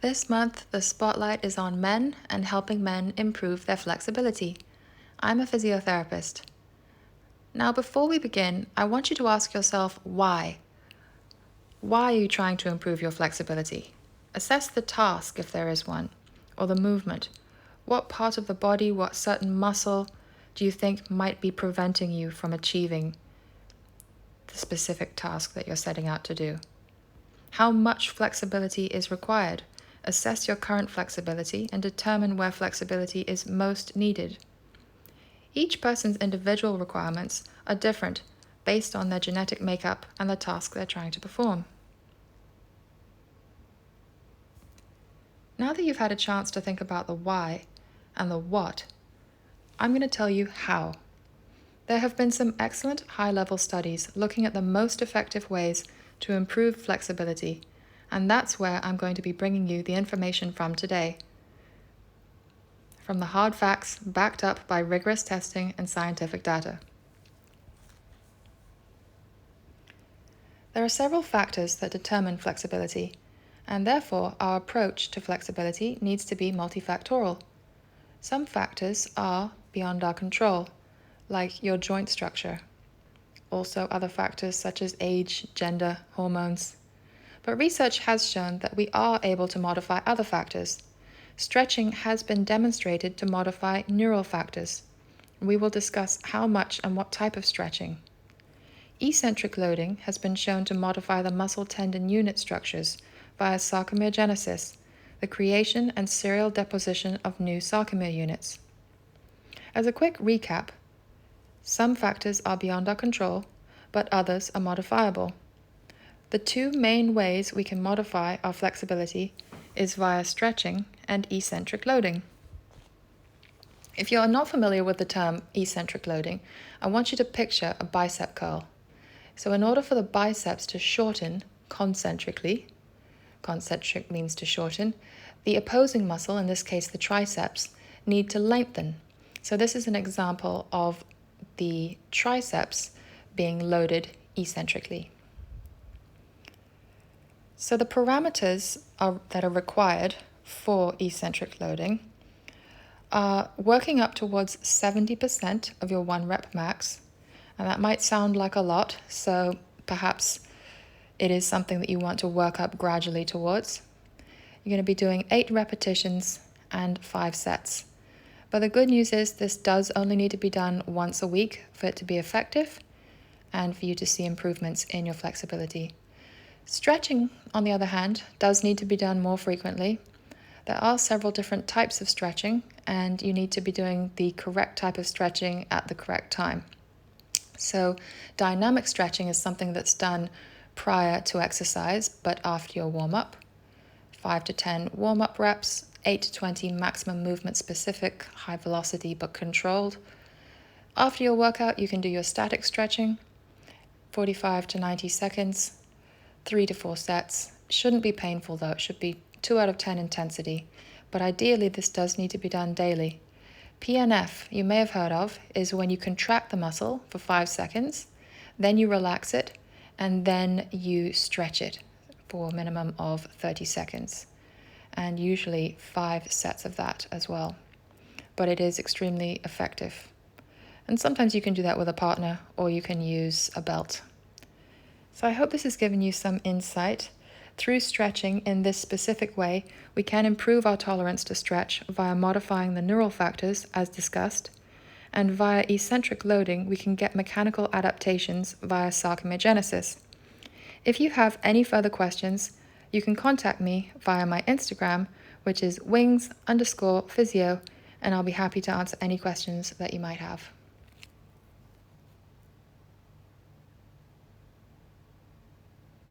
This month, the spotlight is on men and helping men improve their flexibility. I'm a physiotherapist. Now, before we begin, I want you to ask yourself why. Why are you trying to improve your flexibility? Assess the task if there is one, or the movement. What part of the body, what certain muscle do you think might be preventing you from achieving the specific task that you're setting out to do? How much flexibility is required? Assess your current flexibility and determine where flexibility is most needed. Each person's individual requirements are different based on their genetic makeup and the task they're trying to perform. Now that you've had a chance to think about the why and the what, I'm going to tell you how. There have been some excellent high-level studies looking at the most effective ways to improve flexibility, and that's where I'm going to be bringing you the information from today. From the hard facts backed up by rigorous testing and scientific data. There are several factors that determine flexibility, and therefore our approach to flexibility needs to be multifactorial. Some factors are beyond our control, like your joint structure. Also other factors such as age, gender, hormones. But research has shown that we are able to modify other factors. Stretching has been demonstrated to modify neural factors. We will discuss how much and what type of stretching. Eccentric loading has been shown to modify the muscle tendon unit structures via sarcomerogenesis, the creation and serial deposition of new sarcomere units. As a quick recap, some factors are beyond our control, but others are modifiable. The two main ways we can modify our flexibility is via stretching and eccentric loading. If you are not familiar with the term eccentric loading, I want you to picture a bicep curl. So in order for the biceps to shorten concentric means to shorten, the opposing muscle, in this case the triceps, need to lengthen. So this is an example of the triceps being loaded eccentrically. So the parameters that are required for eccentric loading are working up towards 70% of your 1 rep max. And that might sound like a lot, so perhaps it is something that you want to work up gradually towards. You're going to be doing 8 repetitions and 5 sets. But the good news is this does only need to be done once a week for it to be effective and for you to see improvements in your flexibility. Stretching, on the other hand, does need to be done more frequently. There are several different types of stretching, and you need to be doing the correct type of stretching at the correct time. So dynamic stretching is something that's done prior to exercise, but after your warm-up. 5 to 10 warm-up reps, 8 to 20 maximum movement specific, high velocity but controlled. After your workout, you can do your static stretching, 45 to 90 seconds, 3 to 4 sets. Shouldn't be painful though, it should be 2 out of 10 intensity, but ideally this does need to be done daily. PNF, you may have heard of, is when you contract the muscle for 5 seconds, then you relax it, and then you stretch it for a minimum of 30 seconds. And usually 5 sets of that as well. But it is extremely effective. And sometimes you can do that with a partner, or you can use a belt. So I hope this has given you some insight. Through stretching in this specific way, we can improve our tolerance to stretch via modifying the neural factors, as discussed, and via eccentric loading, we can get mechanical adaptations via sarcomerogenesis. If you have any further questions, you can contact me via my Instagram, which is wings_physio, and I'll be happy to answer any questions that you might have.